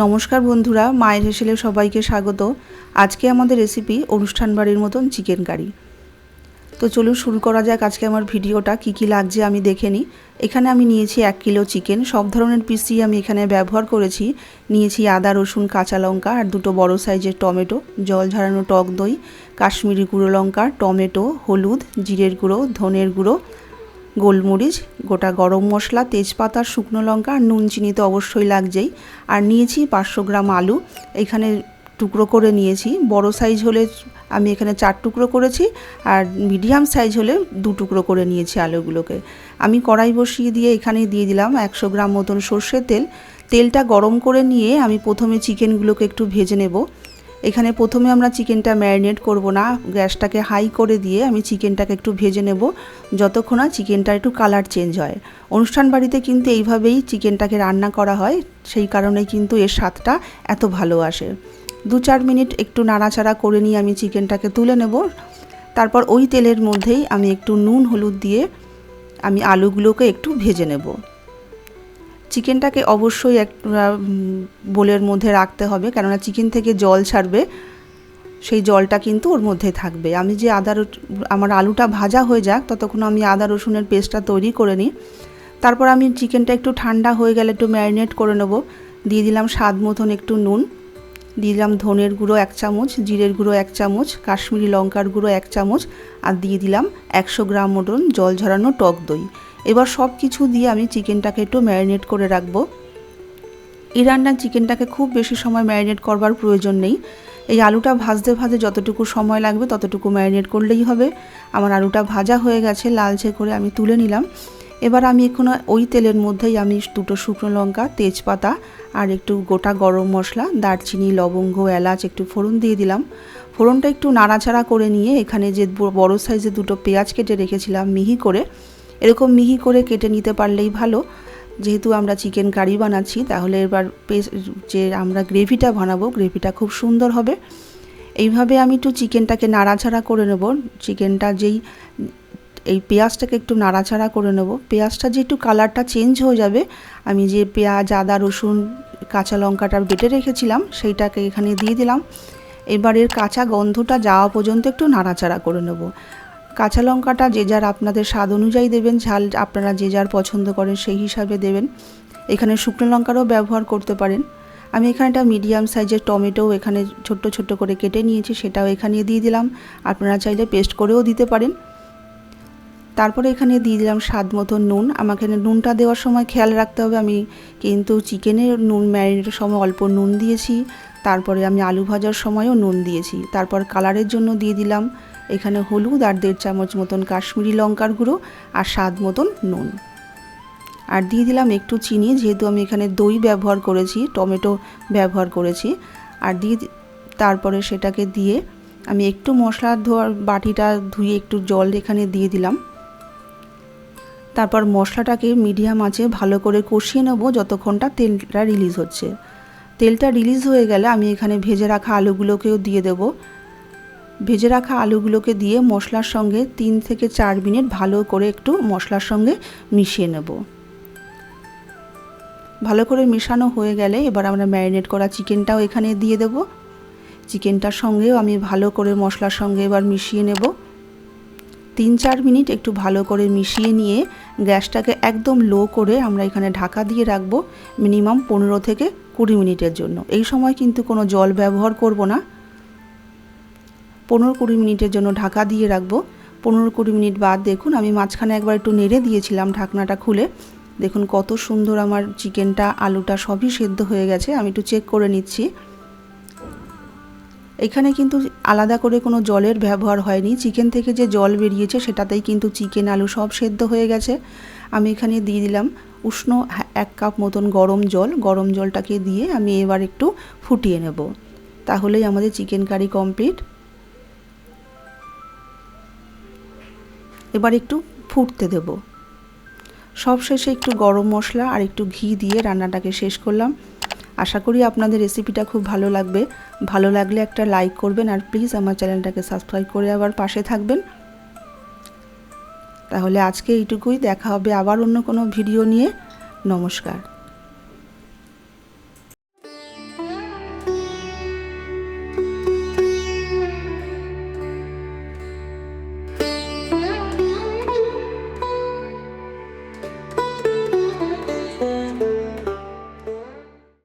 নমস্কার বন্ধুরা, মায়ের হেসেলে সবাইকে স্বাগত। আজকে আমাদের রেসিপি অনুষ্ঠান বাড়ির মতন চিকেন কারি। তো চলুন শুরু করা যাক আজকে আমার ভিডিওটা। কি লাগছে আমি দেখে নিই। এখানে আমি নিয়েছি 1 কিলো চিকেন, সব ধরনের পিসই আমি এখানে ব্যবহার করেছি। নিয়েছি আদা, রসুন, কাঁচা লঙ্কা আর 2 বড় সাইজের টমেটো, জল ঝরানো টক দই, কাশ্মীরি গুঁড়ো লঙ্কা, টমেটো, হলুদ, জিরের গুঁড়ো, ধনের গুঁড়ো, গোলমরিচ, গোটা গরম মশলা, তেজপাতা, শুকনো লঙ্কা আর নুন চিনি তো অবশ্যই লাগছেই। আর নিয়েছি 500 গ্রাম আলু, এখানে টুকরো করে নিয়েছি। বড় সাইজ হলে আমি এখানে 4 টুকরো করেছি, আর মিডিয়াম সাইজ হলে 2 টুকরো করে নিয়েছি আলুগুলোকে। আমি কড়াই বসিয়ে দিয়ে এখানে দিয়ে দিলাম 100 গ্রাম মতন সর্ষের তেল। তেলটা গরম করে নিয়ে আমি প্রথমে চিকেনগুলোকে একটু ভেজে নেব। এখানে প্রথমে আমরা চিকেনটা ম্যারিনেট করব না, গ্যাসটাকে হাই করে দিয়ে আমি চিকেনটাকে একটু ভেজে নেব যতক্ষণ না চিকেনটা একটু কালার চেঞ্জ হয়। অনুষ্ঠান বাড়িতে কিন্তু এইভাবেই চিকেনটাকে রান্না করা হয়, সেই কারণে কিন্তু এর স্বাদটা এত ভালো আসে। 2-4 মিনিট একটু নাড়াচাড়া করে নিয়ে আমি চিকেনটাকে তুলে নেব। তারপর ওই তেলের মধ্যেই আমি একটু নুন হলুদ দিয়ে আমি আলুগুলোকে একটু ভেজে নেব। চিকেনটাকে অবশ্যই একটা বোলের মধ্যে রাখতে হবে, কেননা চিকেন থেকে জল ছাড়বে, সেই জলটা কিন্তু ওর মধ্যে থাকবে। আমি যে আমার আলুটা ভাজা হয়ে যাক ততক্ষণ আমি আদা রসুনের পেস্টটা তৈরি করে নিই। তারপর আমি চিকেনটা একটু ঠান্ডা হয়ে গেলে একটু ম্যারিনেট করে নেব। দিয়ে দিলাম স্বাদ মতন একটু নুন, দিয়ে দিলাম ধনের গুঁড়ো 1 চামচ, জিরের গুঁড়ো 1 চামচ, কাশ্মীরি লঙ্কার গুঁড়ো 1 চামচ, আর দিয়ে দিলাম 100 গ্রাম মতন জল ঝরানো টক দই। এবার সব কিছু দিয়ে আমি চিকেনটাকে একটু ম্যারিনেট করে রাখবো। এই রান্নার চিকেনটাকে খুব বেশি সময় ম্যারিনেট করবার প্রয়োজন নেই। এই আলুটা ভাজতে যতটুকু সময় লাগবে ততটুকু ম্যারিনেট করলেই হবে। আমার আলুটা ভাজা হয়ে গেছে, লালচে করে আমি তুলে নিলাম। এবার আমি এখন ওই তেলের মধ্যেই আমি 2 শুকনো লঙ্কা, তেজপাতা আর একটু গোটা গরম মশলা, দারচিনি, লবঙ্গ, এলাচ একটু ফোড়ন দিয়ে দিলাম। ফোড়নটা একটু নাড়াচাড়া করে নিয়ে এখানে যে বড় সাইজে 2 পেঁয়াজ কেটে রেখেছিলাম মিহি করে, এরকম মিহি করে কেটে নিতে পারলেই ভালো। যেহেতু আমরা চিকেন কারি বানাচ্ছি, তাহলে এবার যে আমরা গ্রেভিটা বানাবো গ্রেভিটা খুব সুন্দর হবে। এইভাবে আমি একটু চিকেনটাকে নাড়াচাড়া করে নেব। চিকেনটা এই পেঁয়াজটাকে একটু নাড়াচাড়া করে নেব। পেঁয়াজটা যে একটু কালারটা চেঞ্জ হয়ে যাবে, আমি যে পেঁয়াজ, আদা, রসুন, কাঁচা লঙ্কাটা বেটে রেখেছিলাম সেইটাকে এখানে দিয়ে দিলাম। এবার এর কাঁচা গন্ধটা যাওয়া পর্যন্ত একটু নাড়াচাড়া করে নেব। কাঁচা লঙ্কাটা যে যার আপনাদের স্বাদ অনুযায়ী দেবেন, ঝাল আপনারা যে যার পছন্দ করেন সেই হিসাবে দেবেন। এখানে শুকনো লঙ্কারও ব্যবহার করতে পারেন। আমি এখানে একটা মিডিয়াম সাইজের টমেটো এখানে ছোট্ট ছোট্ট করে কেটে নিয়েছি, সেটাও এখানে দিয়ে দিলাম। আপনারা চাইলে পেস্ট করেও দিতে পারেন। তারপরে এখানে দিয়ে দিলাম স্বাদ মতো নুন। আমাকে নুনটা দেওয়ার সময় খেয়াল রাখতে হবে, আমি কিন্তু চিকেনের নুন ম্যারিনেটের সময় অল্প নুন দিয়েছি, তারপরে আমি আলু ভাজার সময়ও নুন দিয়েছি। তারপর কালারের জন্য দিয়ে দিলাম এখানে হলুদ আর 1.5 চামচ মতন কাশ্মীরি লঙ্কার গুঁড়ো আর স্বাদ মতন নুন, আর দিয়ে দিলাম একটু চিনি, যেহেতু আমি এখানে দই ব্যবহার করেছি, টমেটো ব্যবহার করেছি। আর তারপরে সেটাকে দিয়ে আমি একটু মশলা ধোয়ার বাটিটা ধুয়ে একটু জল এখানে দিয়ে দিলাম। তারপর মশলাটাকে মিডিয়াম আঁচে ভালো করে কষিয়ে নেব যতক্ষণটা তেলটা রিলিজ হচ্ছে। তেলটা রিলিজ হয়ে গেলে আমি এখানে ভেজে রাখা আলুগুলোকেও দিয়ে দেব। ভেজে রাখা আলুগুলোকে দিয়ে মশলার সঙ্গে 3 থেকে 4 মিনিট ভালো করে একটু মশলার সঙ্গে মিশিয়ে নেব। ভালো করে মেশানো হয়ে গেলে এবার আমরা ম্যারিনেট করা চিকেনটাও এখানে দিয়ে দেব। চিকেনটার সঙ্গেও আমি ভালো করে মশলার সঙ্গে এবার মিশিয়ে নেব। 3-4 মিনিট একটু ভালো করে মিশিয়ে নিয়ে গ্যাসটাকে একদম লো করে আমরা এখানে ঢাকা দিয়ে রাখবো মিনিমাম 15 থেকে 20 মিনিটের জন্য। এই সময় কিন্তু কোনো জল ব্যবহার করব না। 15-20 মিনিটের জন্য ঢাকা দিয়ে রাখবো। 15-20 মিনিট বাদ দেখুন আমি মাঝখানে একবার একটু নেড়ে দিয়েছিলাম ঢাকনাটা খুলে। দেখুন কত সুন্দর আমার চিকেনটা, আলুটা সবই সেদ্ধ হয়ে গেছে। আমি একটু চেক করে নিচ্ছি। এখানে কিন্তু আলাদা করে কোনো জলের ব্যবহার হয়নি, চিকেন থেকে যে জল বেরিয়েছে সেটাতেই কিন্তু চিকেন, আলু সব সেদ্ধ হয়ে গেছে। আমি এখানে দিয়ে দিলাম উষ্ণ 1 কাপ মতন গরম জল। গরম জলটাকে দিয়ে আমি এবার একটু ফুটিয়ে নেব, তাহলেই আমাদের চিকেন কারি কমপ্লিট। এবার একটু ফুটতে দেব। সবশেষে একটু গরম মশলা আর একটু ঘি দিয়ে রান্নাটাকে শেষ করলাম। আশা করি আপনাদের রেসিপিটা খুব ভালো লাগবে। ভালো লাগলে একটা লাইক করবেন, আর প্লিজ আমার চ্যানেলটাকে সাবস্ক্রাইব করে আবার পাশে থাকবেন। তাহলে আজকে এইটুকুই, দেখা হবে আবার অন্য কোনো ভিডিও নিয়ে। নমস্কার।